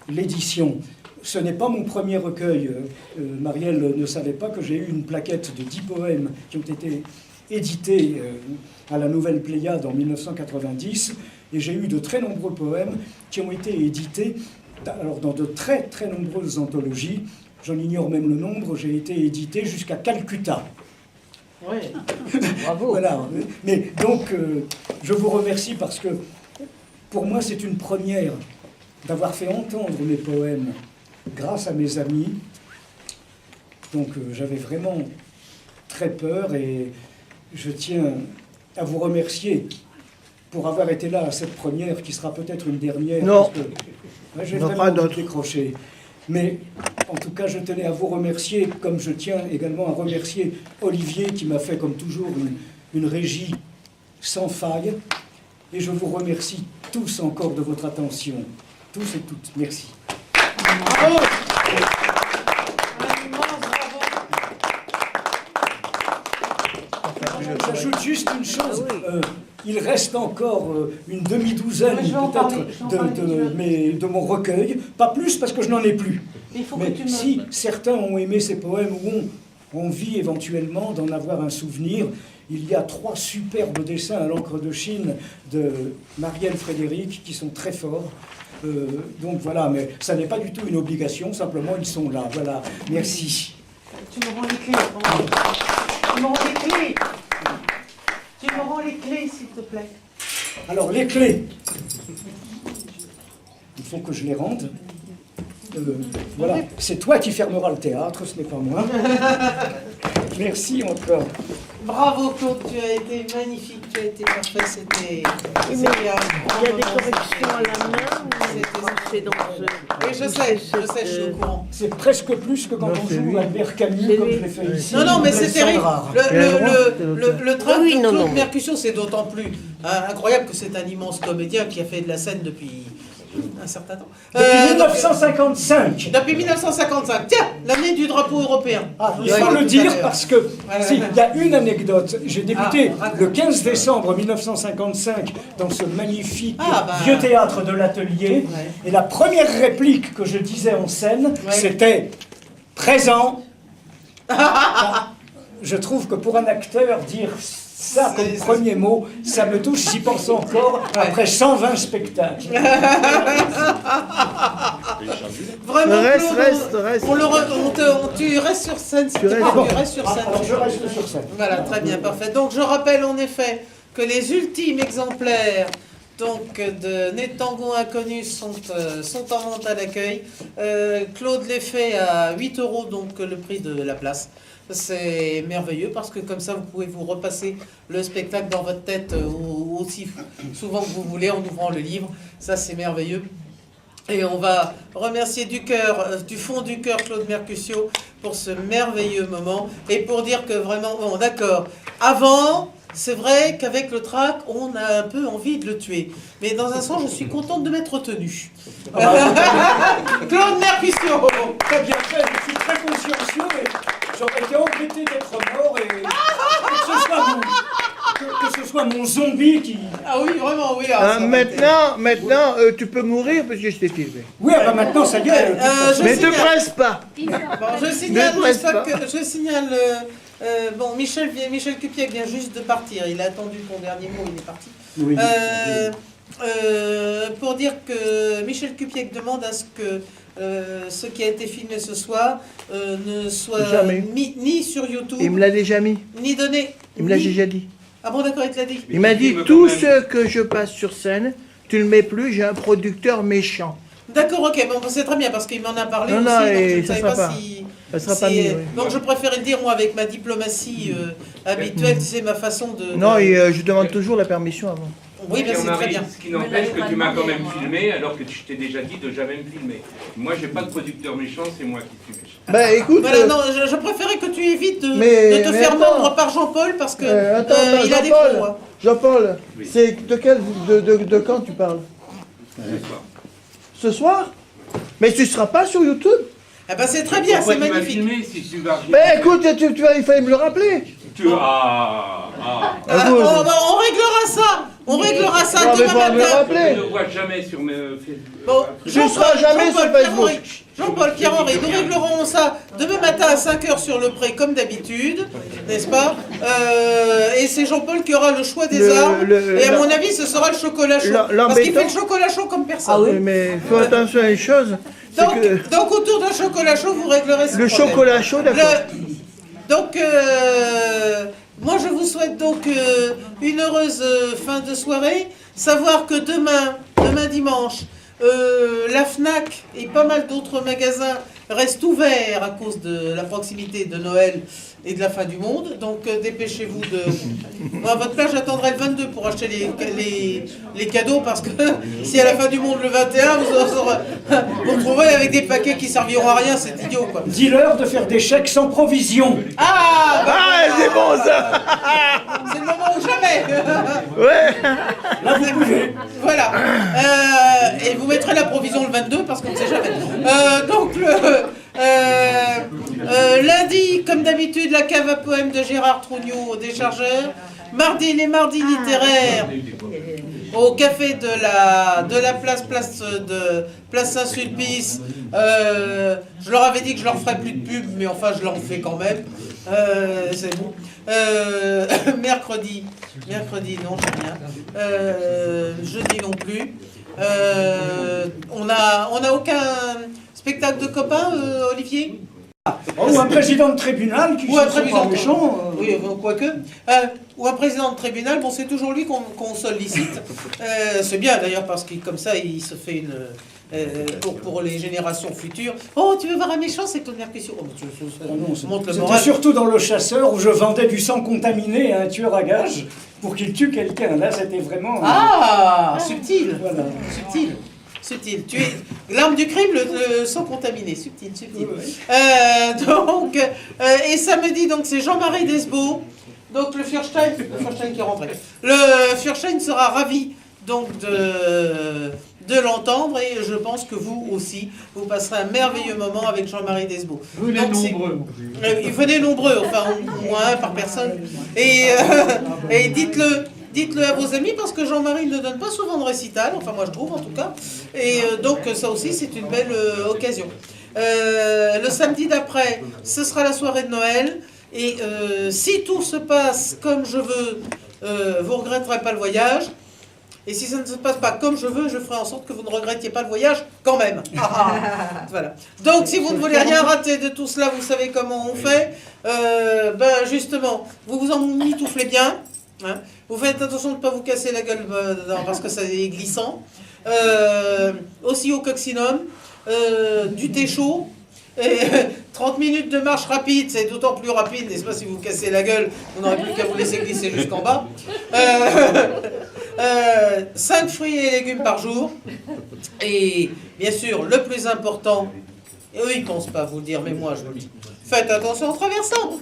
l'édition. Ce n'est pas mon premier recueil. Marielle ne savait pas que j'ai eu une plaquette de 10 poèmes qui ont été édités à la Nouvelle Pléiade en 1990, et j'ai eu de très nombreux poèmes qui ont été édités alors dans de très très nombreuses anthologies. J'en ignore même le nombre. J'ai été édité jusqu'à Calcutta. Oui, bravo. Voilà. Mais donc, je vous remercie parce que pour moi, c'est une première d'avoir fait entendre mes poèmes grâce à mes amis. Donc, j'avais vraiment très peur et je tiens à vous remercier pour avoir été là à cette première qui sera peut-être une dernière. Non. Parce que, j'ai vraiment envie de décrocher. Mais en tout cas, je tenais à vous remercier, comme je tiens également à remercier Olivier qui m'a fait, comme toujours, une régie sans faille. Et je vous remercie tous encore de votre attention. Tous et toutes. Merci. Bravo. J'ajoute juste une chose. Il reste encore une demi-douzaine peut-être de mon recueil. Pas plus parce que je n'en ai plus. Mais si certains ont aimé ces poèmes ou ont envie éventuellement d'en avoir un souvenir, il y a 3 superbes dessins à l'encre de Chine de Marielle Frédéric qui sont très forts. Donc voilà, mais ça n'est pas du tout une obligation, simplement ils sont là. Voilà, merci. Tu me rends les clés. Tu me rends les clés. Tu me rends les clés, s'il te plaît. Alors, les clés. Il faut que je les rende. Voilà, c'est toi qui fermeras le théâtre, ce n'est pas moi. Merci encore. Bravo Claude, tu as été magnifique, tu as été parfait, c'était... Il y a des corrections à la main ou c'est dans ce... Oui, je sais, je suis au courant. C'est presque plus que quand on joue Albert Camus, comme je l'ai fait ici. Non, mais c'est terrible. Le train de Claude Mercutio, c'est d'autant plus incroyable que c'est un immense comédien qui a fait de la scène depuis un certain temps. Depuis 1955. Depuis 1955. Tiens, l'année du drapeau européen. Il faut le dire parce que il y a une anecdote. J'ai débuté le 15 décembre 1955 dans ce magnifique vieux théâtre de l'Atelier. Et la première réplique que je disais en scène, c'était « Présent ». Je trouve que pour un acteur, dire ça comme premier mot, ça me touche, j'y pense encore, après 120 spectacles. Vraiment, Reste. Tu restes sur scène, s'il te plaît. Tu restes sur scène. Alors, je reste sur scène. Voilà, très bien, parfait. Donc, je rappelle en effet que les ultimes exemplaires de Nez de Tango Inconnu sont en vente à l'accueil. Claude les fait à 8 €, donc le prix de la place. C'est merveilleux parce que comme ça, vous pouvez vous repasser le spectacle dans votre tête aussi souvent que vous voulez en ouvrant le livre. Ça, c'est merveilleux. Et on va remercier du fond du cœur, Claude Mercutio pour ce merveilleux moment. Et pour dire que vraiment, bon, d'accord, avant... C'est vrai qu'avec le trac, on a un peu envie de le tuer. Mais dans un sens, je suis contente de m'être tenue. Claude Mercutio. Très bien fait, je suis très consciencieux et j'aurais été embêté d'être mort et que ce soit mon zombie qui... Ah oui, vraiment, oui. Maintenant, tu peux mourir parce que je t'ai filmé. Oui, maintenant, ça y est. Mais ne presse pas. Bon, je signale Michel Cupiec vient juste de partir. Il a attendu ton dernier mot, il est parti. Oui. Pour dire que Michel Cupiec demande à ce que ce qui a été filmé ce soir ne soit ni sur YouTube. Il me l'a déjà mis. Ni donné. Il me l'a déjà dit. Ah bon, d'accord, il te l'a dit. Il m'a dit tout ce que je passe sur scène, tu le mets plus, j'ai un producteur méchant. D'accord, ok, bon, c'est très bien parce qu'il m'en a parlé Non, aussi. non, Donc et je ne ça savais sera pas pas. si. Ça sera pas mieux. Oui. Donc je préférais le dire, moi, avec ma diplomatie habituelle, c'est ma façon de. Non, et je demande toujours la permission avant. Oui, bien, c'est très Pierre-Marie, bien. ce qui n'empêche que tu m'as quand même filmé, alors que je t'ai déjà dit de jamais me filmer. Moi, j'ai pas de producteur méchant, c'est moi qui suis méchant. Ben écoute, Voilà, non, je préférais que tu évites de te mais faire attends. mordre par Jean-Paul parce que attends, il a des Jean-Paul, pros. Hein. Jean-Paul, Oui. c'est de quand tu parles? Ce soir. Ce soir? Mais tu seras pas sur YouTube? Eh ben, c'est très bien, Pourquoi c'est tu m'as magnifique. filmé si tu vas... Ben écoute, il fallait me le rappeler. Ah. Ah, vous- On réglera ça. On réglera ça Non, mais demain faut me le matin. rappeler. Je ne vois jamais sur mes... Bon, Tu seras jamais sur Facebook. Jean-Paul, Pierre-Henri, nous réglerons ça demain matin à 5h sur le pré, comme d'habitude, n'est-ce pas? Et c'est Jean-Paul qui aura le choix des armes. Et à mon avis, ce sera le chocolat chaud. Parce qu'il fait le chocolat chaud comme personne. Oui, mais faut attention à une chose. c'est que Donc autour d'un chocolat chaud, vous réglerez ce le problème. chocolat chaud, d'accord. Donc, moi je vous souhaite donc une heureuse fin de soirée. Savoir que demain dimanche, la FNAC et pas mal d'autres magasins restent ouverts à cause de la proximité de Noël et de la fin du monde. Donc dépêchez-vous de... Moi, à votre place, j'attendrai le 22 pour acheter les cadeaux parce que si à la fin du monde le 21, vous vous retrouverez avec des paquets qui serviront à rien, c'est idiot quoi. Dis-leur de faire des chèques sans provision. Ah, bah, C'est bon ça. c'est le moment ou jamais. Ouais. Là, vous pouvez. Voilà. Et vous mettrez la provision le 22 parce qu'on ne sait jamais. Donc lundi, comme d'habitude, la cave à poèmes de Gérard Trougnou au déchargeur. Mardi, les mardis littéraires au café de la place Saint-Sulpice. Je leur avais dit que je leur ferais plus de pub, mais enfin je leur fais quand même. C'est bon. Mercredi, non, je sais rien. Jeudi non plus. On a aucun spectacle de copains, Olivier? Ou un président de tribunal qui Ou un se sent pas président méchant. Oui, quoique. Ou un président de tribunal, bon, c'est toujours lui qu'on sollicite. C'est bien d'ailleurs parce que comme ça, il se fait une... pour les générations futures. Oh, tu veux voir un méchant, c'est ton percussion. Oh, Ah non, montre le c'était moral. surtout dans Le Chasseur où je vendais du sang contaminé à un tueur à gages pour qu'il tue quelqu'un. Là, c'était vraiment... Ah, subtil. Voilà. Subtil. Tu es l'arme du crime, le sang contaminé. Subtil. Oui, oui. Donc, et samedi, donc c'est Jean-Marie Desbeaux. Donc le Furstein qui est rentré. Le Furstein sera ravi donc de l'entendre et je pense que vous aussi, vous passerez un merveilleux moment avec Jean-Marie Desbeaux. Venez Donc, nombreux. venez nombreux, enfin au moins un par personne. Et dites-le à vos amis parce que Jean-Marie ne donne pas souvent de récital, enfin moi je trouve en tout cas. Et donc ça aussi c'est une belle occasion. Le samedi d'après, ce sera la soirée de Noël. Et si tout se passe comme je veux, vous ne regretterez pas le voyage. Et si ça ne se passe pas comme je veux, je ferai en sorte que vous ne regrettiez pas le voyage quand même. Voilà. Donc si vous ne voulez rien rater de tout cela, vous savez comment on fait. Justement, vous vous emmitouflez bien. Hein. Vous faites attention de ne pas vous casser la gueule parce que ça est glissant. Aussi au coccinum, du thé chaud. Et 30 minutes de marche rapide, c'est d'autant plus rapide, n'est-ce pas, si vous cassez la gueule, vous n'aurez plus qu'à vous laisser glisser jusqu'en bas. 5 fruits et légumes par jour. Et bien sûr, le plus important, et eux ils ne pensent pas vous le dire, mais moi je vous le dis, faites attention en traversant.